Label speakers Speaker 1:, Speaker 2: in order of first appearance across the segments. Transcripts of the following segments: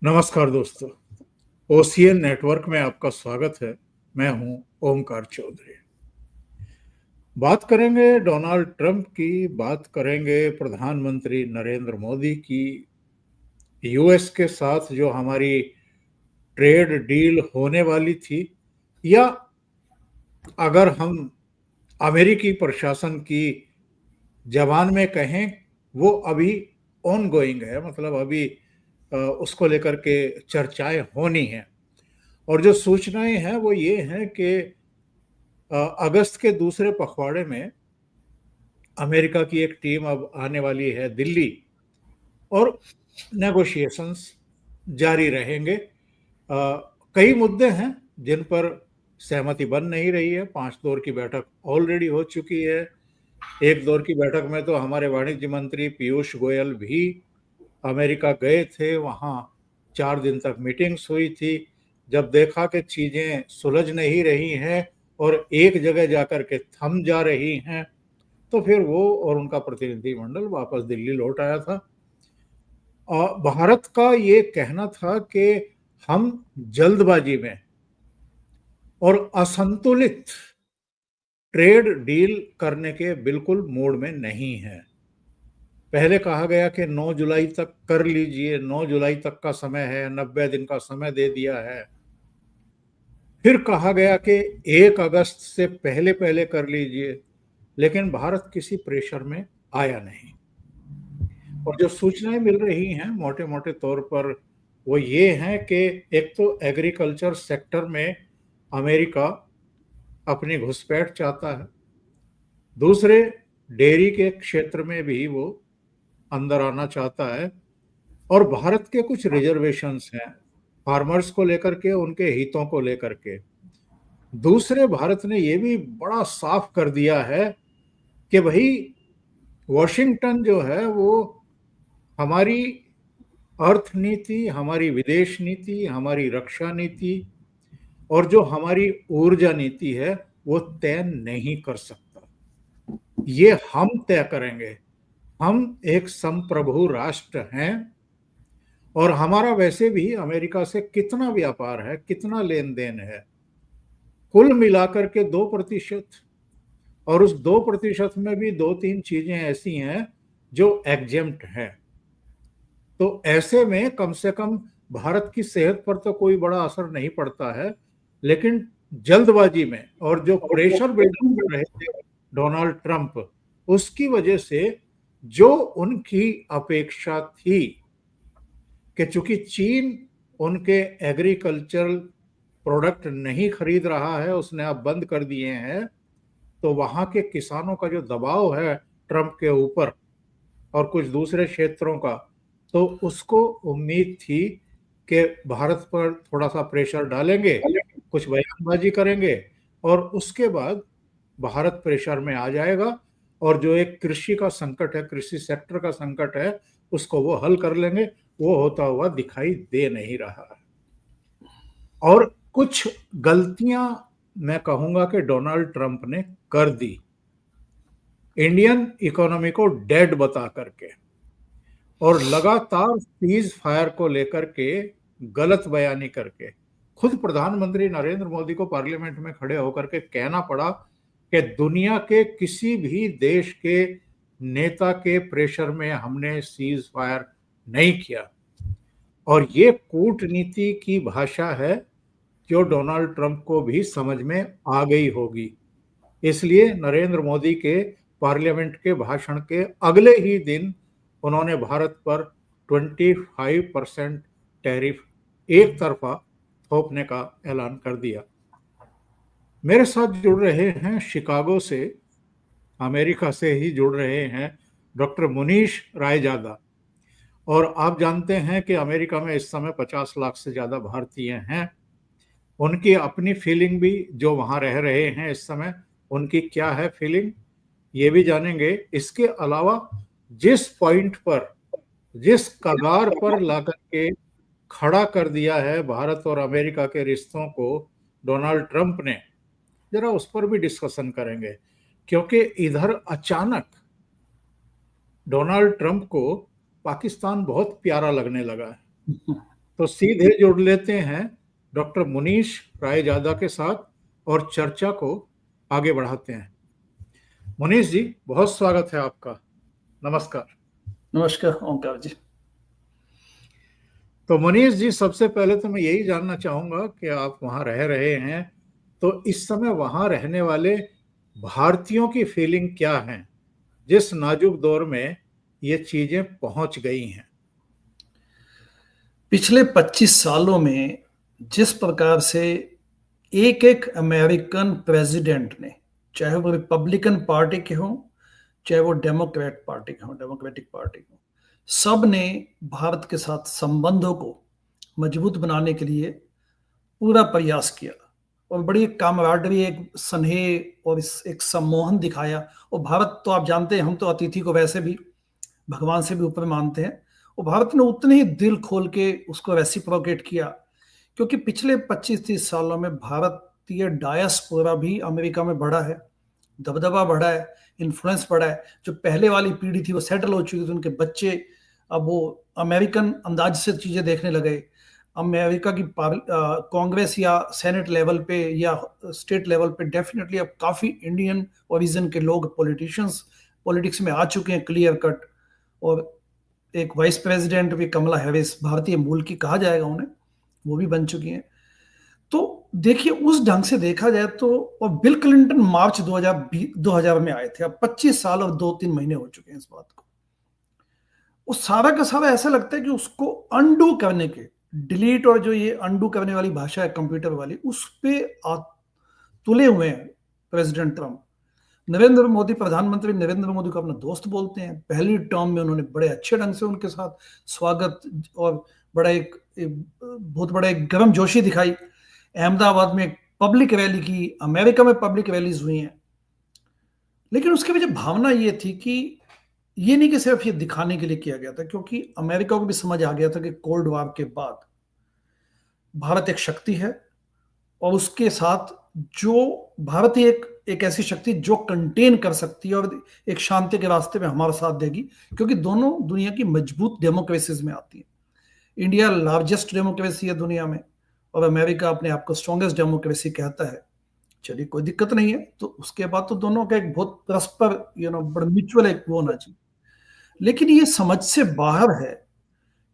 Speaker 1: नमस्कार दोस्तों। OCN network में आपका स्वागत है। मैं हूं ओमकार चौधरी। बात करेंगे डोनाल्ड ट्रंप की, बात करेंगे प्रधानमंत्री नरेंद्र मोदी की। यूएस के साथ जो हमारी ट्रेड डील होने वाली थी, या अगर हम अमेरिकी प्रशासन की जबान में कहें, वो अभी ऑन गोइंग है। मतलब अभी उसको लेकर के चर्चाएं होनी हैं। और जो सूचनाएं हैं वो ये हैं कि अगस्त के दूसरे पखवाड़े में अमेरिका की एक टीम अब आने वाली है दिल्ली, और नेगोशिएशंस जारी रहेंगे। कई मुद्दे हैं जिन पर सहमति बन नहीं रही है। 5 दौर की बैठक ऑलरेडी हो चुकी है। एक दौर की बैठक में तो हमारे वाणिज्य मंत्री पीयूष गोयल भी अमेरिका गए थे। वहाँ 4 दिन तक मीटिंग्स हुई थी। जब देखा कि चीजें सुलझ नहीं रही हैं और एक जगह जाकर के थम जा रही हैं, तो फिर वो और उनका प्रतिनिधिमंडल वापस दिल्ली लौट आया था। भारत का ये कहना था कि हम जल्दबाजी में और असंतुलित ट्रेड डील करने के बिल्कुल मूड में नहीं है। पहले कहा गया कि 9 जुलाई तक कर लीजिए, 9 जुलाई तक का समय है, 90 दिन का समय दे दिया है। फिर कहा गया कि 1 अगस्त से पहले पहले कर लीजिए, लेकिन भारत किसी प्रेशर में आया नहीं। और जो सूचनाएं मिल रही हैं मोटे मोटे तौर पर वो ये हैं कि एक तो एग्रीकल्चर सेक्टर में अमेरिका अपनी घुसपैठ चाहता है, दूसरे डेयरी के क्षेत्र में भी वो अंदर आना चाहता है, और भारत के कुछ रिजर्वेशंस हैं फार्मर्स को लेकर के, उनके हितों को लेकर के। दूसरे, भारत ने ये भी बड़ा साफ कर दिया है कि भाई वॉशिंगटन जो है वो हमारी अर्थ नीति, हमारी विदेश नीति, हमारी रक्षा नीति और जो हमारी ऊर्जा नीति है वो तय नहीं कर सकता। ये हम तय करेंगे। हम एक संप्रभु राष्ट्र हैं, और हमारा वैसे भी अमेरिका से कितना व्यापार है, कितना लेन देन है, कुल मिलाकर के 2%। और उस 2% में भी 2-3 चीजें ऐसी हैं जो एग्जेम्प्ट हैं। तो ऐसे में कम से कम भारत की सेहत पर तो कोई बड़ा असर नहीं पड़ता है, लेकिन जल्दबाजी में और जो प्रेशर बिल्डअप कर रहे थे डोनाल्ड ट्रंप, उसकी वजह से जो उनकी अपेक्षा थी कि चूंकि चीन उनके एग्रीकल्चरल प्रोडक्ट नहीं खरीद रहा है, उसने अब बंद कर दिए हैं, तो वहां के किसानों का जो दबाव है ट्रंप के ऊपर और कुछ दूसरे क्षेत्रों का, तो उसको उम्मीद थी कि भारत पर थोड़ा सा प्रेशर डालेंगे, कुछ बयानबाजी करेंगे, और उसके बाद भारत प्रेशर में आ जाएगा, और जो एक कृषि का संकट है, कृषि सेक्टर का संकट है, उसको वो हल कर लेंगे। वो होता हुआ दिखाई दे नहीं रहा है। और कुछ गलतियां मैं कहूंगा कि डोनाल्ड ट्रंप ने कर दी, इंडियन इकोनॉमी को डेड बता करके, और लगातार सीज फायर को लेकर के गलत बयानी करके खुद प्रधानमंत्री नरेंद्र मोदी को पार्लियामेंट में खड़े होकर के कहना पड़ा कि दुनिया के किसी भी देश के नेता के प्रेशर में हमने सीज फायर नहीं किया। और ये कूटनीति की भाषा है जो डोनाल्ड ट्रंप को भी समझ में आ गई होगी। इसलिए नरेंद्र मोदी के पार्लियामेंट के भाषण के अगले ही दिन उन्होंने भारत पर 25% टैरिफ एक तरफा थोपने का ऐलान कर दिया। मेरे साथ जुड़ रहे हैं शिकागो से, अमेरिका से ही जुड़ रहे हैं डॉक्टर मुनीश रायजादा। और आप जानते हैं कि अमेरिका में इस समय 50 लाख से ज़्यादा भारतीय हैं। उनकी अपनी फीलिंग भी, जो वहाँ रह रहे हैं इस समय, उनकी क्या है फीलिंग, ये भी जानेंगे। इसके अलावा जिस पॉइंट पर, जिस कगार पर लाकर के खड़ा कर दिया है भारत और अमेरिका के रिश्तों को डोनाल्ड ट्रंप ने, जरा उस पर भी डिस्कशन करेंगे। क्योंकि इधर अचानक डोनाल्ड ट्रंप को पाकिस्तान बहुत प्यारा लगने लगा है। तो सीधे जुड़ लेते हैं डॉक्टर मुनीश रायजादा के साथ और चर्चा को आगे बढ़ाते हैं। मुनीश जी, बहुत स्वागत है आपका। नमस्कार।
Speaker 2: नमस्कार ओंकार जी।
Speaker 1: तो मनीष जी, सबसे पहले तो मैं यही जानना चाहूंगा कि आप वहां रह रहे हैं, तो इस समय वहां रहने वाले भारतीयों की फीलिंग क्या है जिस नाजुक दौर में ये चीजें पहुंच गई हैं?
Speaker 2: पिछले 25 सालों में जिस प्रकार से एक एक अमेरिकन प्रेसिडेंट ने, चाहे वो रिपब्लिकन पार्टी के हों, चाहे वो डेमोक्रेट पार्टी के हों, डेमोक्रेटिक पार्टी के हों, सब ने भारत के साथ संबंधों को मजबूत बनाने के लिए पूरा प्रयास किया और बड़ी एक कामराडरी, एक स्नेह और एक सम्मोहन दिखाया। और भारत तो आप जानते हैं, हम तो अतिथि को वैसे भी भगवान से भी ऊपर मानते हैं, और भारत ने उतने ही दिल खोल के उसको रेसिप्रोकेट किया, क्योंकि पिछले 25-30 सालों में भारतीय डायस्पोरा भी अमेरिका में बढ़ा है, दबदबा बढ़ा है, इन्फ्लुएंस बढ़ा है। जो पहले वाली पीढ़ी थी वो सेटल हो चुकी थी, उनके बच्चे अब वो अमेरिकन अंदाज से चीजें देखने लगे। अमेरिका की कांग्रेस या सेनेट लेवल पे या स्टेट लेवल पे डेफिनेटली अब काफी इंडियन ओरिजिन के लोग पॉलिटिशियंस पॉलिटिक्स में आ चुके हैं, क्लियर कट। और एक वाइस प्रेसिडेंट भी, कमला हैरिस, भारतीय मूल की कहा जाएगा उन्हें, वो भी बन चुकी हैं। तो देखिए, उस ढंग से देखा जाए तो, और बिल क्लिंटन मार्च 2000 में आए थे। अब 25 साल और 2-3 महीने हो चुके हैं इस बात को। वो सारा का सारा ऐसा लगता है कि उसको अनडू करने के, डिलीट और जो ये अनडू करने वाली भाषा है कंप्यूटर वाली, उस पे तुले हुए हैं प्रेसिडेंट ट्रंप। नरेंद्र मोदी, प्रधानमंत्री नरेंद्र मोदी को अपना दोस्त बोलते हैं। पहली टर्म में उन्होंने बड़े अच्छे ढंग से उनके साथ स्वागत और बड़ा एक बहुत बड़ा एक गर्मजोशी दिखाई। अहमदाबाद में पब्लिक रैली की, अमेरिका में पब्लिक रैलीज हुई हैं। लेकिन उसके पीछे भावना ये थी कि ये नहीं कि सिर्फ ये दिखाने के लिए किया गया था, क्योंकि अमेरिका को भी समझ आ गया था कि कोल्ड वॉर के बाद भारत एक शक्ति है, और उसके साथ जो भारत ही एक ऐसी शक्ति जो कंटेन कर सकती है और एक शांति के रास्ते में हमारा साथ देगी, क्योंकि दोनों दुनिया की मजबूत डेमोक्रेसीज में आती है। इंडिया लार्जेस्ट डेमोक्रेसी है दुनिया में, और अमेरिका अपने आप को स्ट्रॉन्गेस्ट डेमोक्रेसी कहता है। चलिए, कोई दिक्कत नहीं है। तो उसके बाद तो दोनों का एक बहुत परस्पर बड़ा म्यूचुअल एक वो होना चाहिए। लेकिन ये समझ से बाहर है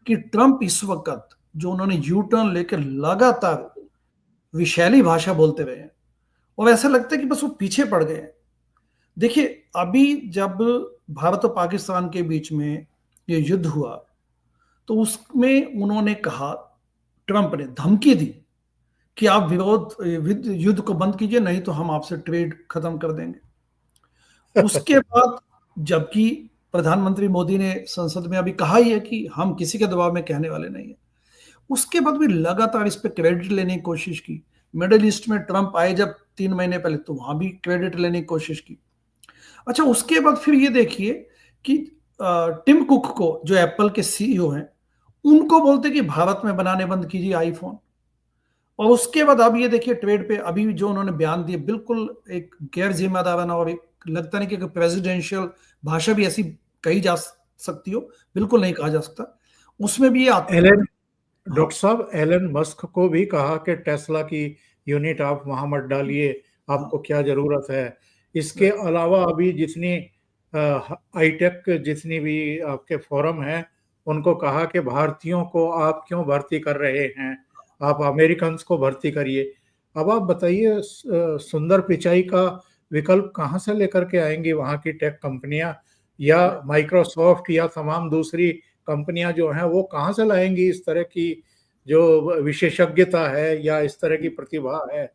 Speaker 2: कि ट्रंप इस वक्त जो उन्होंने यू टर्न लेकर लगातार विशैली भाषा बोलते रहे हैं, और ऐसा लगता है कि बस वो पीछे पड़ गए हैं। देखिए, अभी जब भारत और पाकिस्तान के बीच में ये युद्ध हुआ, तो उसमें उन्होंने कहा, ट्रंप ने धमकी दी कि आप युद्ध को बंद कीजिए, नहीं तो हम आपसे ट्रेड खत्म कर देंगे। उसके बाद जबकि प्रधानमंत्री मोदी ने संसद में अभी कहा ही है कि हम किसी के दबाव में कहने वाले नहीं है, उसके बाद भी लगातार इस पे क्रेडिट लेने की कोशिश की। मिडिल ईस्ट में ट्रंप आए जब 3 महीने पहले, तो वहां भी क्रेडिट लेने की कोशिश की। अच्छा, उसके बाद फिर ये देखिए कि टिम कुक को, जो एप्पल के सीईओ हैं, उनको बोलते कि भारत में बनाने बंद कीजिए आईफोन। और उसके बाद अब ये देखिए ट्रेड पे अभी जो उन्होंने बयान दिए, बिल्कुल एक गैर जिम्मेदाराना, और एक लगता नहीं कि प्रेसिडेंशियल भाषा भी ऐसी कही जा सकती हो, बिल्कुल नहीं कहा जा सकता। उसमें भी ये
Speaker 1: डॉक्टर साहब, एलन मस्क को भी कहा कि टेस्ला की यूनिट आप वहां मत डालिए, आपको क्या जरूरत है। इसके अलावा अभी जितनी हाईटेक जितनी भी आपके फोरम हैं, उनको कहा कि भारतीयों को आप क्यों भर्ती कर रहे हैं, आप अमेरिकन्स को भर्ती करिए। अब आप बताइए, सुंदर पिचाई का विकल्प कहाँ से लेकर के आएंगी वहाँ की टेक कंपनियां, या माइक्रोसॉफ्ट या तमाम दूसरी कंपनियां जो हैं वो कहाँ से लाएंगी इस तरह की जो विशेषज्ञता है या इस तरह की प्रतिभा है?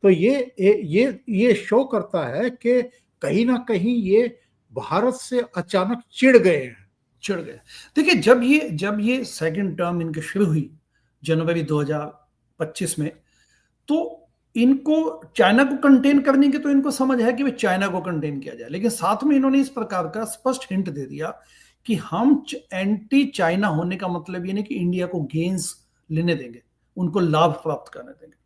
Speaker 1: तो ये शो करता है कि कहीं ना कहीं ये भारत से अचानक चिढ़ गए।
Speaker 2: देखिए, जब ये सेकंड टर्म इनकी शुरू हुई जनवरी 2025 में, तो इनको चाइना को कंटेन करने की तो इनको समझ है कि वे चाइना को कंटेन किया जाए, लेकिन साथ में इन्होंने इस प्रकार का स्पष्ट हिंट दे दिया कि हम एंटी चाइना होने का मतलब ये नहीं कि इंडिया को गेन्स लेने देंगे, उनको लाभ प्राप्त करने देंगे।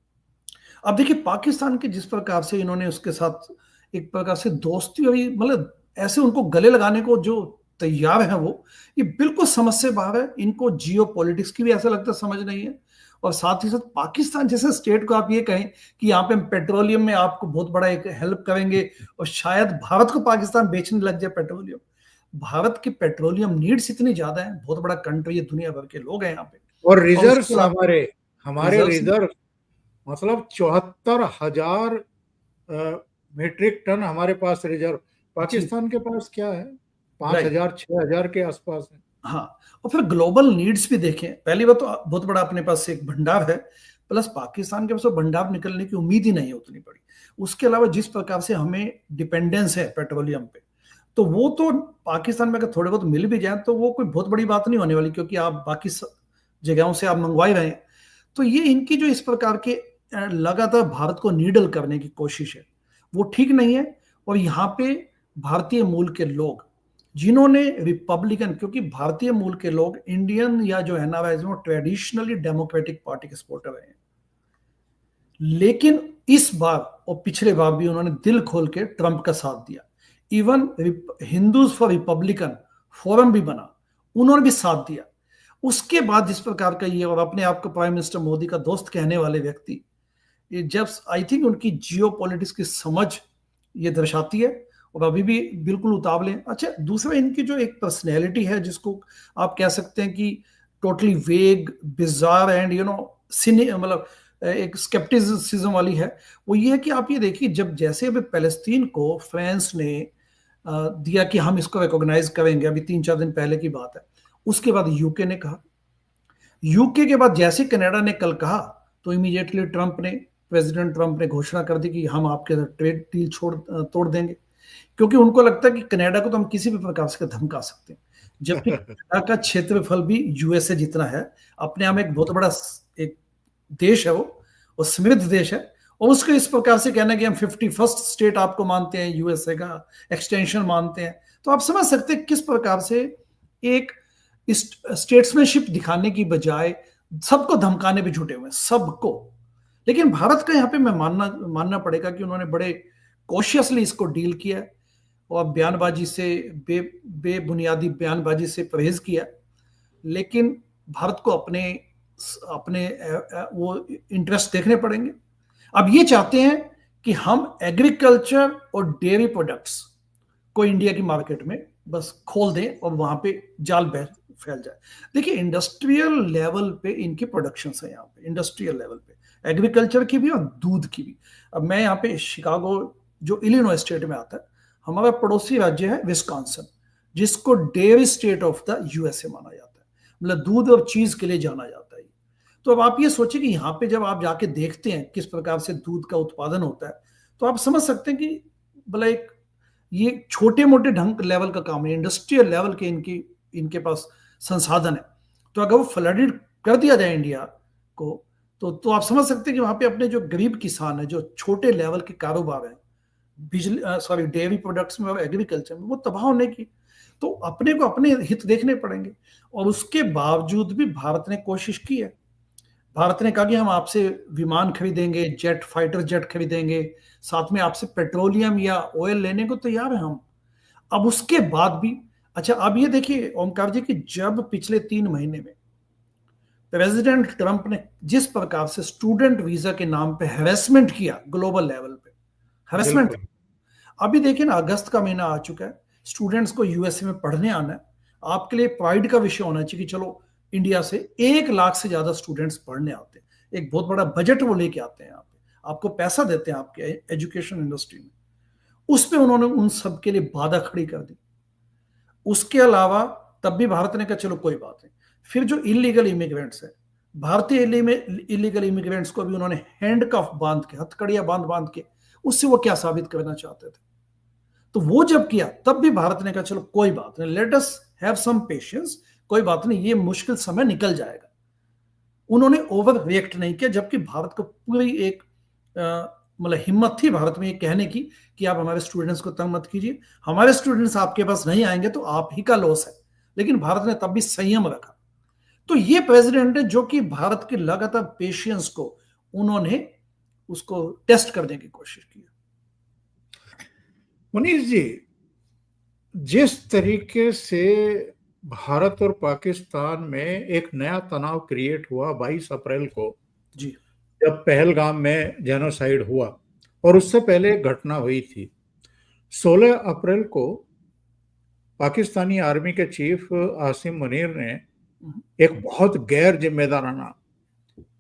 Speaker 2: अब देखिए, पाकिस्तान के जिस प्रकार से इन्होंने उसके साथ एक प्रकार से दोस्ती हुई, मतलब ऐसे उनको गले लगाने को जो तैयार हैं वो, ये बिल्कुल समझ से बाहर है। इनको जियो पॉलिटिक्स की भी ऐसा लगता है समझ नहीं है। और साथ ही साथ पाकिस्तान जैसे स्टेट को आप ये कहें कि यहाँ पे हम पेट्रोलियम में आपको बहुत बड़ा एक हेल्प करेंगे और शायद भारत को पाकिस्तान बेचने लग जाए पेट्रोलियम। भारत की पेट्रोलियम नीड्स इतनी ज्यादा है, बहुत बड़ा कंट्री है, दुनिया भर के लोग हैं यहाँ पे।
Speaker 1: और
Speaker 2: और उसके
Speaker 1: रिजर्व्स
Speaker 2: अलावा
Speaker 1: हमारे हमारे
Speaker 2: रिजर्व्स,
Speaker 1: रिजर्व मतलब 74,000 मीट्रिक टन हमारे पास रिजर्व।
Speaker 2: जी,
Speaker 1: पाकिस्तान के पास क्या है, पांच
Speaker 2: राइट,
Speaker 1: हजार 6,000 के आसपास है।
Speaker 2: हाँ। और फिर ग्लोबल नीड्स भी देखें, पहली बात तो बहुत बड़ा अपने पास एक भंडार है, प्लस पाकिस्तान के पास तो भंडार निकलने की उम्मीद ही नहीं है उतनी बड़ी। उसके अलावा जिस प्रकार से हमें डिपेंडेंस है पेट्रोलियम पे, तो वो तो पाकिस्तान में अगर थोड़े बहुत मिल भी जाए तो वो कोई बहुत बड़ी बात नहीं होने वाली, क्योंकि आप बाकी जगहों से आप मंगवा ही रहे हैं। तो ये इनकी जो इस प्रकार के लगातार भारत को नीडल करने की कोशिश है, वो ठीक नहीं है। और यहाँ पे भारतीय मूल के लोग जिन्होंने रिपब्लिकन, क्योंकि भारतीय मूल के लोग इंडियन या जो एनआरआई वो ट्रेडिशनली डेमोक्रेटिक पार्टी के सपोर्टर रहे हैं, लेकिन इस बार और पिछले बार भी उन्होंने दिल खोल के ट्रंप का साथ दिया। Even Hindus for Republican forum भी बना, उन्होंने भी साथ दिया। उसके बाद जिस प्रकार का ये, और अपने आप को प्राइम मिनिस्टर मोदी का दोस्त कहने वाले व्यक्ति, ये जब आई थिंक उनकी जियो पॉलिटिक्स की समझ ये दर्शाती है, और अभी भी बिल्कुल उतावले हैं। अच्छा, दूसरा इनकी जो एक पर्सनैलिटी है जिसको आप कह सकते हैं कि टोटली वेग, बिजार एंड सिनी, मतलब एक स्केप्टिसिज्म वाली है, वो ये है कि आप ये देखिए, जब जैसे अभी पैलेस्तीन को फ्रांस ने दिया कि हम इसको रिकॉग्नाइज करेंगे, अभी 3-4 दिन पहले की बात है, उसके बाद यूके ने कहा। यूके के बाद जैसे कनाडा ने कल कहा, तो इमीडिएटली प्रेसिडेंट ट्रंप ने घोषणा कर दी कि हम आपके ट्रेड डील तोड़ देंगे, क्योंकि उनको लगता है कि कनाडा को तो हम किसी भी प्रकार से धमका सकते हैं। जबकि कनाडा का क्षेत्रफल भी यूएसए जितना है, अपने आप में एक बहुत बड़ा एक देश है वो, और समृद्ध देश है। और उसको इस प्रकार से कहना कि हम 51st स्टेट आपको मानते हैं, यूएसए का एक्सटेंशन मानते हैं, तो आप समझ सकते हैं किस प्रकार से एक स्टेट्समैनशिप दिखाने की बजाय सबको धमकाने पे जुटे हुए हैं, सबको। लेकिन भारत का यहाँ पे मैं मानना पड़ेगा कि उन्होंने बड़े कॉशियसली इसको डील किया है, और बयानबाजी से बेबुनियादी बयानबाजी से परहेज किया। लेकिन भारत को अपने अपने वो इंटरेस्ट देखने पड़ेंगे। अब ये चाहते हैं कि हम एग्रीकल्चर और डेयरी प्रोडक्ट्स को इंडिया की मार्केट में बस खोल दें और वहां पे जाल फैल जाए। देखिए, इंडस्ट्रियल लेवल पे इनकी प्रोडक्शन है यहाँ पे, इंडस्ट्रियल लेवल पे एग्रीकल्चर की भी और दूध की भी। अब मैं यहाँ पे शिकागो, जो इलिनॉय स्टेट में आता है, हमारा पड़ोसी राज्य है विस्कॉन्सिन, जिसको dairy state of the USA माना जाता है, मतलब दूध और चीज के लिए जाना जाता है। तो अब आप ये सोचिए कि यहाँ पे जब आप जाके देखते हैं किस प्रकार से दूध का उत्पादन होता है, तो आप समझ सकते हैं कि भला एक ये छोटे मोटे ढंग लेवल का काम है, इंडस्ट्रियल लेवल के इनके पास संसाधन है। तो अगर वो फ्लडेड कर दिया जाए इंडिया को, तो आप समझ सकते हैं कि वहां पे अपने जो गरीब किसान है, जो छोटे लेवल के कारोबार है, बिजली डेयरी प्रोडक्ट्स में और एग्रीकल्चर में, वो तबाह होने की। तो अपने को अपने हित देखने पड़ेंगे। और उसके बावजूद भी भारत ने कोशिश की है। भारत ने कहा कि हम आपसे विमान खरीदेंगे, फाइटर जेट खरीदेंगे, साथ में आपसे पेट्रोलियम या ऑयल लेने को तैयार है हम। अब उसके बाद भी, अच्छा अब ये देखिए ओमकार जी, कि जब पिछले 3 महीने में प्रेसिडेंट ट्रंप ने जिस प्रकार से स्टूडेंट वीजा के नाम पे हैरेसमेंट किया ग्लोबल लेवल पे, हैरेसमेंट।
Speaker 1: बिल्कुल।
Speaker 2: अभी देखिए ना, अगस्त का महीना आ चुका है, स्टूडेंट्स को यूएसए में पढ़ने आना है, आपके लिए प्राइड का विषय होना चाहिए कि चलो इंडिया से 1 लाख से ज्यादा स्टूडेंट्स पढ़ने आते हैं, एक बहुत बड़ा बजट वो लेके आते हैं यहाँ पे, आपको पैसा देते हैं आपके एजुकेशन इंडस्ट्री में। उस पर उन्होंने उन सब के लिए बाधा खड़ी कर दी। उसके अलावा तब भी भारत ने कहा चलो कोई बात नहीं। फिर जो इलीगल इमिग्रेंट्स है, भारतीय इलीगल इमिग्रेंट्स को भी उन्होंने हैंडकफ बांध के, हथकड़ियां बांध बांध के, उससे वो क्या साबित करना चाहते थे। तो वो जब किया तब भी भारत ने कहा चलो कोई बात नहीं, let us have some patience, कोई बात नहीं, ये मुश्किल समय निकल जाएगा। उन्होंने ओवर रिएक्ट नहीं किया, जबकि भारत को पूरी एक मतलब हिम्मत थी भारत में ये कहने की कि आप हमारे स्टूडेंट्स को तंग मत कीजिए, हमारे स्टूडेंट्स आपके पास नहीं आएंगे तो आप ही का लॉस है। लेकिन भारत ने तब भी संयम रखा। तो ये प्रेसिडेंट है जो कि भारत के लगातार पेशेंस को उन्होंने उसको टेस्ट करने की कोशिश की।
Speaker 1: मनीष जी, जिस तरीके से भारत और पाकिस्तान में एक नया तनाव क्रिएट हुआ 22 अप्रैल को,
Speaker 2: जी
Speaker 1: जब पहलगाम में जेनोसाइड हुआ, और उससे पहले एक घटना हुई थी 16 अप्रैल को। पाकिस्तानी आर्मी के चीफ आसिम मुनीर ने एक बहुत गैर जिम्मेदाराना,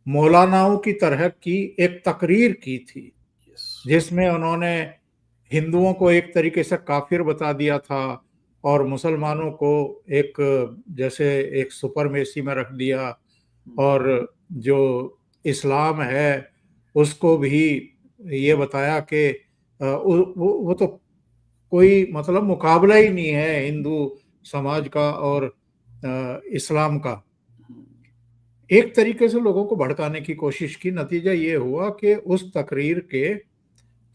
Speaker 1: मौलानाओं की तरह की एक तकरीर की थी,
Speaker 2: यस
Speaker 1: जिसमें उन्होंने हिंदुओं को एक तरीके से काफिर बता दिया था और मुसलमानों को एक, जैसे एक सुपरमेसी में रख दिया, और जो इस्लाम है उसको भी ये बताया कि वो तो कोई मतलब मुकाबला ही नहीं है हिंदू समाज का और इस्लाम का। एक तरीके से लोगों को भड़काने की कोशिश की। नतीजा ये हुआ कि उस तकरीर के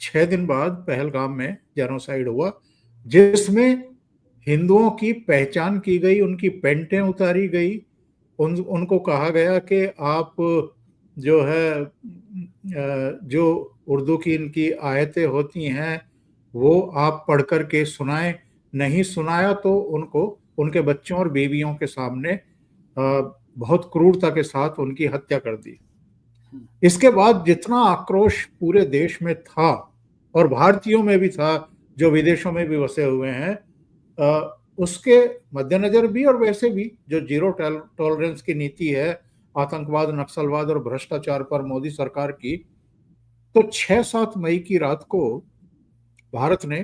Speaker 1: 6 दिन बाद पहलगाम में जेनोसाइड हुआ, जिसमें हिंदुओं की पहचान की गई, उनकी पेंटें उतारी गई, उनको कहा गया कि आप जो है जो उर्दू की इनकी आयतें होती हैं वो आप पढ़ कर के सुनाएं, नहीं सुनाया तो उनको उनके बच्चों और बीवियों के सामने बहुत क्रूरता के साथ उनकी हत्या कर दी। इसके बाद जितना आक्रोश पूरे देश में था और भारतीयों में भी था जो विदेशों में भी बसे हुए हैं, उसके मद्देनजर भी और वैसे भी जो जीरो टॉलरेंस की नीति है आतंकवाद, नक्सलवाद और भ्रष्टाचार पर मोदी सरकार की, तो 6-7 मई की रात को भारत ने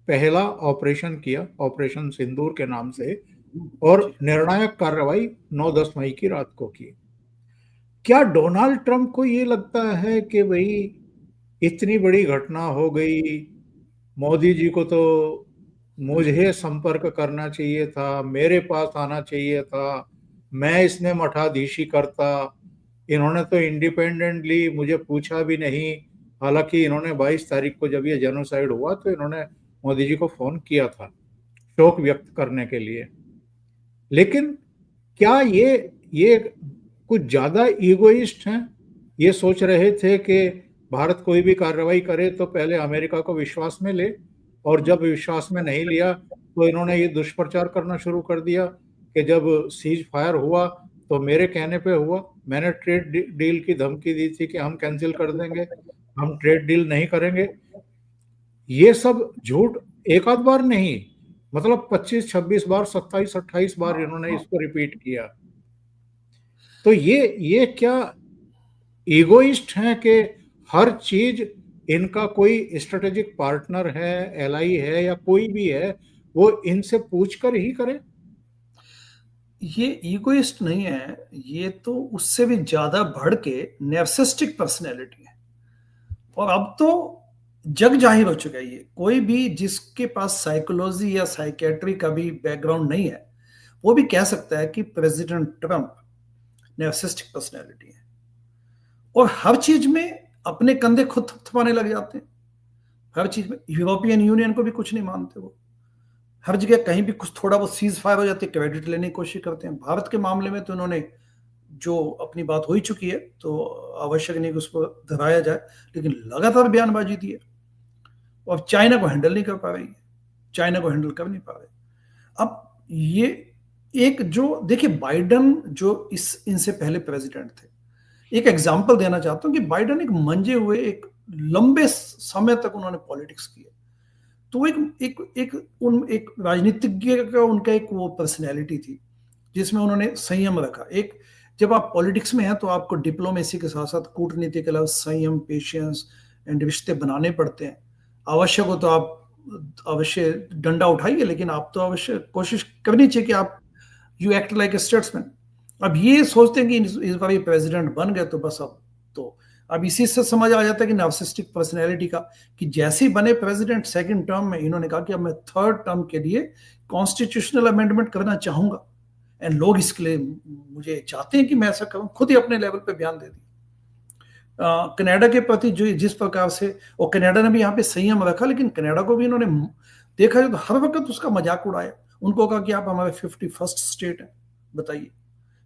Speaker 1: पहला ऑपरेशन किया, ऑपरेशन सिंदूर के नाम से, और निर्णायक कार्रवाई 9-10 मई की रात को की। क्या डोनाल्ड ट्रंप को ये लगता है कि भाई इतनी बड़ी घटना हो गई, मोदी जी को तो मुझे संपर्क करना चाहिए था, मेरे पास आना चाहिए था, मैं इसमें मठाधीशी करता, इन्होंने तो इंडिपेंडेंटली मुझे पूछा भी नहीं। हालांकि इन्होंने 22 तारीख को जब ये जेनोसाइड हुआ तो इन्होंने मोदी जी को फोन किया था शोक व्यक्त करने के लिए। लेकिन क्या ये कुछ ज्यादा ईगोइस्ट हैं? ये सोच रहे थे कि भारत कोई भी कार्रवाई करे तो पहले अमेरिका को विश्वास में ले, और जब विश्वास में नहीं लिया तो इन्होंने ये दुष्प्रचार करना शुरू कर दिया कि जब सीज फायर हुआ तो मेरे कहने पे हुआ, मैंने ट्रेड डील की धमकी दी थी कि हम कैंसिल कर देंगे, हम ट्रेड डील नहीं करेंगे। ये सब झूठ एक आध बार नहीं, मतलब 25-26 बार, 27-28 बार इन्होंने इसको रिपीट किया। तो ये क्या ईगोइस्ट हैं कि हर चीज इनका कोई स्ट्रेटेजिक पार्टनर है, एलआई है या कोई भी है, वो इनसे पूछकर ही करे?
Speaker 2: ये ईगोइस्ट नहीं है, ये तो उससे भी ज्यादा बढ़ के नार्सिसिस्टिक पर्सनैलिटी है। और अब तो जग जाहिर हो चुका है, ये कोई भी जिसके पास साइकोलॉजी या साइकेट्री का भी बैकग्राउंड नहीं है वो भी कह सकता है कि प्रेसिडेंट ट्रंप नार्सिसिस्टिक पर्सनैलिटी है। और हर चीज में अपने कंधे खुद थपथपाने लग जाते हैं, हर चीज में। यूरोपियन यूनियन को भी कुछ नहीं मानते वो, हर जगह कहीं भी कुछ थोड़ा बहुत सीज फायर हो जाती है क्रेडिट लेने की कोशिश करते हैं। भारत के मामले में तो उन्होंने जो अपनी बात हो ही चुकी है तो आवश्यक नहीं कि उस पर दोहराया जाए, लेकिन लगातार बयानबाजी दी है और चाइना को हैंडल नहीं कर पा रही है, चाइना को हैंडल कर नहीं पा रहे। अब ये एक जो देखिए बाइडन जो इनसे पहले प्रेसिडेंट थे, एक एग्जांपल देना चाहता हूं कि बाइडन एक मंजे हुए, एक लंबे समय तक उन्होंने पॉलिटिक्स किया, तो एक राजनीतिज्ञ का उनका एक वो पर्सनैलिटी थी जिसमें उन्होंने संयम रखा। एक जब आप पॉलिटिक्स में हैं तो आपको डिप्लोमेसी के साथ साथ कूटनीति के अलावा संयम, पेशेंस एंड रिश्ते बनाने पड़ते हैं। आवश्यक हो तो आप अवश्य डंडा उठाइए, लेकिन आप तो अवश्य कोशिश करनी चाहिए कि आप you act like a statesman. अब ये सोचते हैं कि इस बार ये प्रेसिडेंट बन गए तो बस अब इसी से समझ आ जाता है कि नार्सिसिस्टिक पर्सनैलिटी का, कि जैसे ही बने प्रेसिडेंट सेकंड टर्म में इन्होंने कहा कि अब मैं थर्ड टर्म के लिए कॉन्स्टिट्यूशनल अमेंडमेंट करना चाहूंगा, एंड लोग इसके लिए मुझे चाहते हैं कि मैं ऐसा करूं, खुद ही अपने लेवल पे बयान दे दिया। कनाडा के प्रति जो जिस प्रकार से, और कनाडा ने भी यहाँ पे संयम रखा, लेकिन कनाडा को भी इन्होंने देखा जाए तो हर वक्त उसका मजाक उड़ाया। उनको कहा कि आप हमारे 51st स्टेट है, बताइए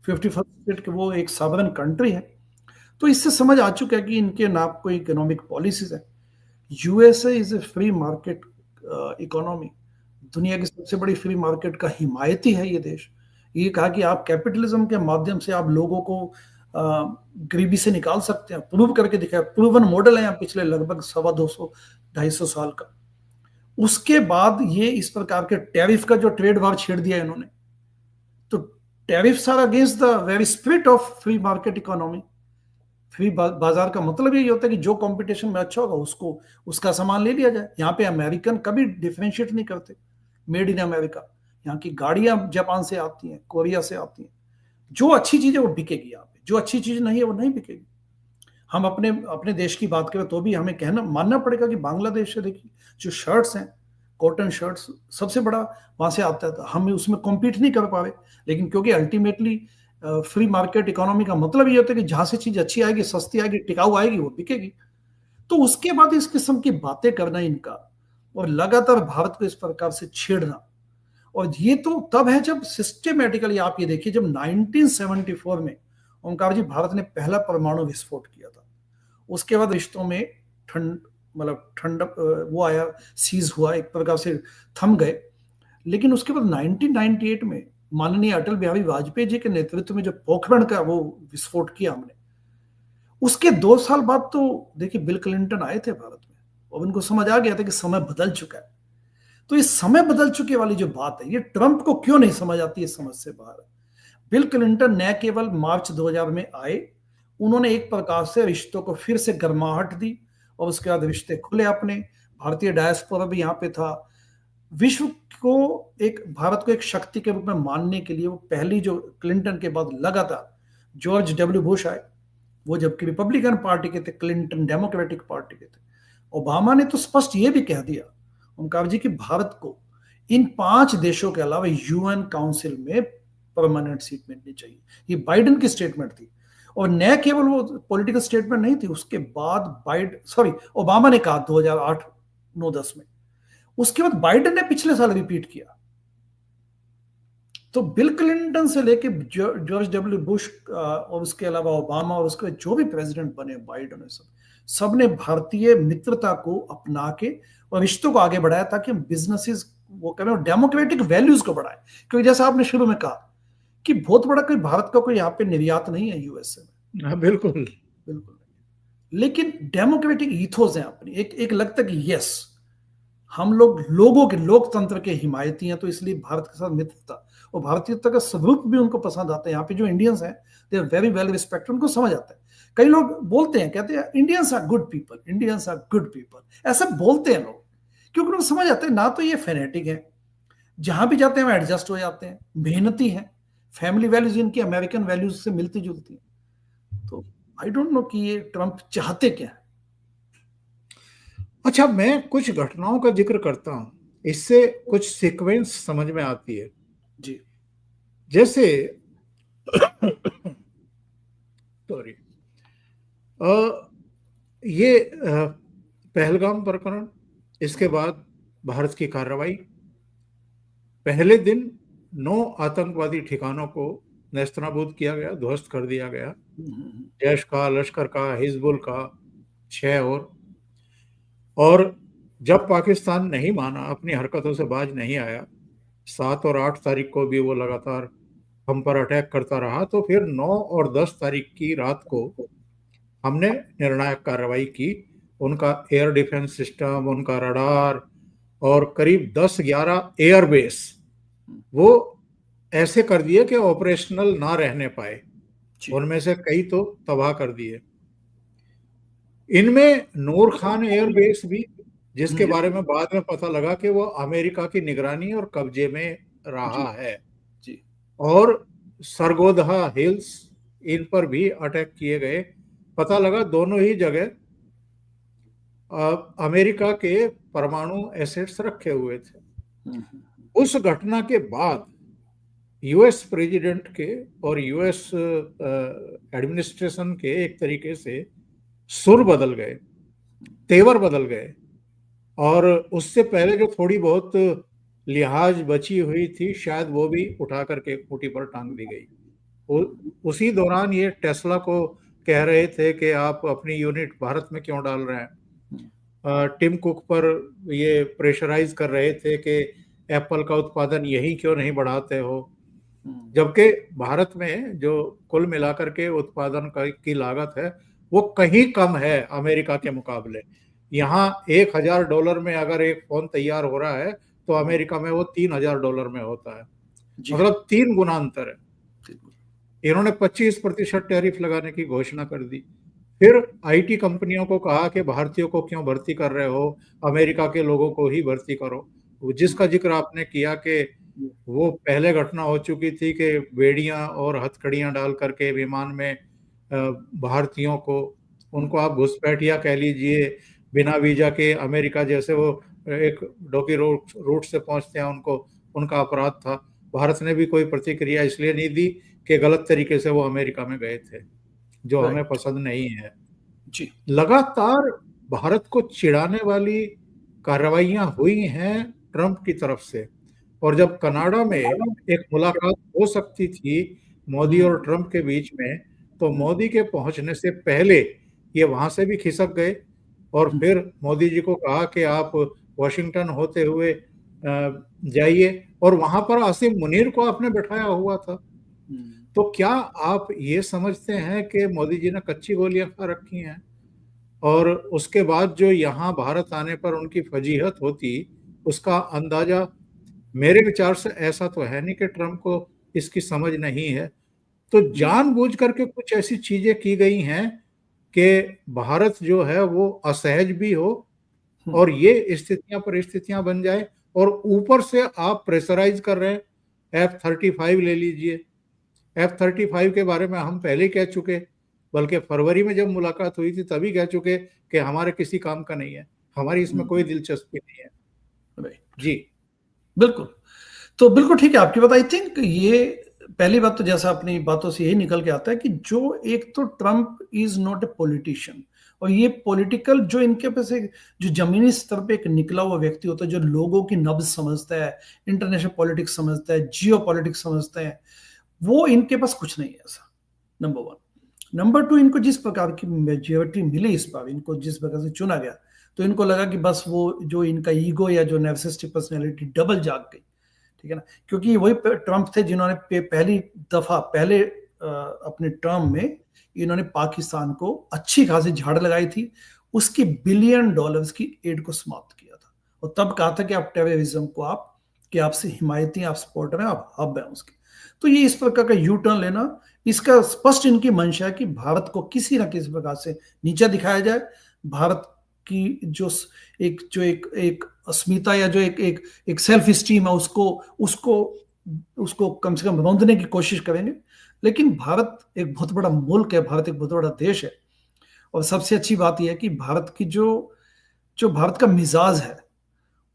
Speaker 2: 51st स्टेट के वो एक सॉवरेन कंट्री है। तो इससे समझ आ चुका है कि इनके ना कोई इकोनॉमिक पॉलिसीज है। USA is a free market economy, दुनिया की सबसे बड़ी फ्री मार्केट का हिमायती है ये देश। ये कहा कि आप कैपिटलिज्म के माध्यम से आप लोगों को गरीबी से निकाल सकते हैं, प्रूव करके दिखाया। प्रूवन मॉडल है यहाँ पिछले लगभग 250-250 साल का। उसके बाद ये इस प्रकार के टैरिफ का जो ट्रेड वार छेड़ दिया इन्होंने, तो tariffs are against the very spirit of free market economy. Free बाजार का मतलब यही होता है कि जो कंपटीशन में अच्छा होगा उसको उसका सामान ले लिया जाए। यहाँ पे अमेरिकन कभी डिफरेंशिएट नहीं करते, मेड इन अमेरिका। यहाँ की गाड़ियां जापान से आती हैं, कोरिया से आती हैं। जो अच्छी चीज है वो बिकेगी यहाँ पे, जो अच्छी चीज नहीं है वो नहीं बिकेगी। हम अपने अपने देश की बात करें तो भी हमें कहना मानना पड़ेगा कि बांग्लादेश से देखिए जो शर्ट्स हैं, कॉटन शर्ट्स सबसे बड़ा वहां से आता था। हम उसमें कॉम्पीट नहीं कर पा रहे, लेकिन क्योंकि अल्टीमेटली फ्री मार्केट इकोनॉमी का मतलब ये होता है कि जहां से चीज अच्छी आएगी, सस्ती आएगी, टिकाऊ आएगी, वो बिकेगी। तो उसके बाद इस किस्म की बातें करना इनका, और लगातार भारत को इस प्रकार से छेड़ना, और ये तो तब है जब सिस्टेमेटिकली आप ये देखिए, जब 1974 में ओंकार जी भारत ने पहला परमाणु विस्फोट किया था। उसके बाद रिश्तों में ठंडक वो आया, सीज हुआ, एक प्रकार से थम गए। लेकिन उसके बाद 1998 में माननीय अटल बिहारी वाजपेयी जी के नेतृत्व में जो पोखरण का वो विस्फोट किया हमने, उसके 2 साल बाद तो देखिए बिल क्लिंटन आए थे भारत में, और उनको समझ आ गया था कि समय बदल चुका है। तो ये समय बदल चुके वाली जो बात है, ये ट्रंप को क्यों नहीं समझ आती, इस समझ से बाहर है। बिल क्लिंटन न केवल मार्च 2000 में आए, उन्होंने एक प्रकार से रिश्तों को फिर से गर्माहट दी, और उसके बाद रिश्ते खुले अपने। भारतीय डायस्पोरा भी यहाँ पे था। विश्व को भारत को एक शक्ति के रूप में मानने के लिए वो पहली जो क्लिंटन के बाद लगातार जॉर्ज डब्ल्यू बुश आए, वो जबकि रिपब्लिकन पार्टी के थे, क्लिंटन डेमोक्रेटिक पार्टी के थे। ओबामा ने तो स्पष्ट ये भी कह दिया ओंकार जी कि भारत को इन 5 देशों के अलावा यूएन काउंसिल में परमानेंट सीट मिलनी चाहिए। ये बाइडेन की स्टेटमेंट थी, और न केवल वो पॉलिटिकल स्टेटमेंट नहीं थी, उसके बाद ओबामा ने कहा 2008-9-10 में। उसके बाद बाइडेन ने पिछले साल रिपीट किया। तो बिल क्लिंटन से लेके जॉर्ज डब्ल्यू बुश और उसके अलावा ओबामा, और उसके जो भी प्रेसिडेंट बने, बाइडेन, सब ने भारतीय मित्रता को अपना के और रिश्तों को आगे बढ़ाया, ताकि हम बिजनेसेस वो करें, डेमोक्रेटिक वैल्यूज को बढ़ाएं। क्योंकि जैसा आपने शुरू में कहा कि बहुत बड़ा कोई भारत का कोई यहाँ पे निर्यात नहीं है यूएसए में।
Speaker 1: हाँ, बिल्कुल
Speaker 2: बिल्कुल। लेकिन डेमोक्रेटिक ईथोस हैं अपनी, एक लगता है कि यस, हम लोग लोगों के लोकतंत्र के हिमायती हैं, तो इसलिए भारत के साथ मित्रता और भारतीयता का स्वरूप भी उनको पसंद आता है। यहाँ पे जो इंडियंस हैं, they are very well respected, उनको समझ आता है। कई लोग बोलते हैं, कहते हैं Indians are good people, Indians are good people, ऐसा बोलते हैं लोग, क्योंकि उनको समझ आता है ना तो ये फेनेटिक है, जहां भी जाते हैं एडजस्ट हो जाते हैं, मेहनती हैं, फैमिली वैल्यूज इनकी अमेरिकन वैल्यूज से मिलती जुलती हैं। तो आई डोंट नो कि ये ट्रंप चाहते क्या है।
Speaker 1: अच्छा, मैं कुछ घटनाओं का जिक्र करता हूं, इससे कुछ सीक्वेंस समझ में आती है।
Speaker 2: जी।
Speaker 1: जैसे सॉरी, ये पहलगाम प्रकरण, इसके बाद भारत की कार्रवाई। पहले दिन 9 आतंकवादी ठिकानों को नेस्तनाबूद किया गया, ध्वस्त कर दिया गया। जैश का, लश्कर का, हिजबुल का 6 और जब पाकिस्तान नहीं माना, अपनी हरकतों से बाज नहीं आया, 7 और 8 तारीख को भी वो लगातार हम पर अटैक करता रहा, तो फिर 9 और 10 तारीख की रात को हमने निर्णायक कार्रवाई की। उनका एयर डिफेंस सिस्टम, उनका रडार और करीब 10-11 एयरबेस वो ऐसे कर दिए कि ऑपरेशनल ना रहने पाए, उनमें से कई तो तबाह कर दिए। इनमें नूर खान एयरबेस भी, जिसके बारे में बाद में पता लगा कि वो अमेरिका की निगरानी और कब्जे में रहा है, और सरगोधा हिल्स, इन पर भी अटैक किए गए। पता लगा दोनों ही जगह अमेरिका के परमाणु एसेट्स रखे हुए थे। उस घटना के बाद यूएस प्रेसिडेंट के और यूएस एडमिनिस्ट्रेशन के एक तरीके से सुर बदल गए, तेवर बदल गए, और उससे पहले जो थोड़ी बहुत लिहाज बची हुई थी, शायद वो भी उठा करके खूंटी पर टांग दी गई। उसी दौरान ये टेस्ला को कह रहे थे कि आप अपनी यूनिट भारत में क्यों डाल रहे हैं। टिम कुक पर ये प्रेशराइज कर रहे थे कि एप्पल का उत्पादन यहीं क्यों नहीं बढ़ाते हो, जबकि भारत में जो कुल मिलाकर के उत्पादन की लागत है वो कहीं कम है अमेरिका के मुकाबले। यहाँ $1,000 में अगर एक फोन तैयार हो रहा है तो अमेरिका में वो $3,000 में होता है, मतलब 3 गुना अंतर है। इन्होंने 25% टैरिफ लगाने की घोषणा कर दी। फिर आईटी कंपनियों को कहा कि भारतीयों को क्यों भर्ती कर रहे हो, अमेरिका के लोगों को ही भर्ती करो। जिसका जिक्र आपने किया कि वो पहले घटना हो चुकी थी कि बेड़ियां और हथकड़ियां डाल करके विमान में भारतीयों को, उनको आप घुसपैठिया कह लीजिए, बिना वीजा के अमेरिका जैसे वो एक डोकी रूट से पहुंचते हैं, उनको उनका अपराध था। भारत ने भी कोई प्रतिक्रिया इसलिए नहीं दी कि गलत तरीके से वो अमेरिका में गए थे, जो हमें पसंद नहीं है।
Speaker 2: जी।
Speaker 1: लगातार भारत को चिढ़ाने वाली कार्रवाइयां हुई हैं ट्रंप की तरफ से, और जब कनाडा में एक मुलाकात हो सकती थी मोदी और ट्रंप के बीच में, तो मोदी के पहुंचने से पहले ये वहां से भी खिसक गए और फिर मोदी जी को कहा कि आप वॉशिंगटन होते हुए जाइए, और वहां पर आसिम मुनीर को आपने बैठाया हुआ था। तो क्या आप ये समझते हैं कि मोदी जी ने कच्ची गोलियां खा रखी हैं, और उसके बाद जो यहाँ भारत आने पर उनकी फजीहत होती उसका अंदाजा, मेरे विचार से ऐसा तो है नहीं कि ट्रंप को इसकी समझ नहीं है, तो जानबूझ करके कुछ ऐसी चीजें की गई हैं कि भारत जो है वो असहज भी हो और ये स्थितियां परिस्थितियां बन जाए, और ऊपर से आप प्रेशराइज कर रहे हैं। F-35 ले लीजिए, F-35 के बारे में हम पहले कह चुके, बल्कि फरवरी में जब मुलाकात हुई थी तभी कह चुके कि हमारे किसी काम का नहीं है, हमारी इसमें कोई दिलचस्पी नहीं है। जी
Speaker 2: बिल्कुल, तो बिल्कुल ठीक है आपकी बात। आई थिंक ये पहली बात तो जैसा अपनी बातों से यही निकल के आता है कि जो एक तो Trump is not a politician, और ये पॉलिटिकल जो इनके पास एक जो जमीनी स्तर पे एक निकला हुआ व्यक्ति होता है, जो लोगों की नब्ज समझता है, इंटरनेशनल पॉलिटिक्स समझता है, जियो पॉलिटिक्स समझता है, वो इनके पास कुछ नहीं है ऐसा, नंबर वन। नंबर टू, इनको जिस प्रकार की मेजोरिटी मिली इस बार, इनको जिस प्रकार से चुना गया, तो इनको लगा कि बस वो जो इनका ईगो या जो नार्सिसिस्टिक पर्सनैलिटी डबल जाग गई, ठीक है ना, क्योंकि वही ट्रंप थे जिन्होंने पहली दफा पहले अपने टर्म में इन्होंने पाकिस्तान को अच्छी खासी झाड़ लगाई थी, उसकी $1 बिलियन की एड को समाप्त किया था, और तब कहा था कि आप टेररिज्म को कि आपसे हिमायती, आप सपोर्टर हैं, आप हब हैं उसके। तो ये इस प्रकार का यू टर्न लेना, इसका स्पष्ट इनकी मंशा है कि भारत को किसी ना किसी प्रकार से नीचा दिखाया जाए, भारत की जो एक अस्मिता या जो एक सेल्फ स्टीम है उसको कम से कम रौंदने की कोशिश करेंगे। लेकिन भारत एक बहुत बड़ा मुल्क है, भारत एक बहुत बड़ा देश है, और सबसे अच्छी बात यह है कि भारत की जो भारत का मिजाज है,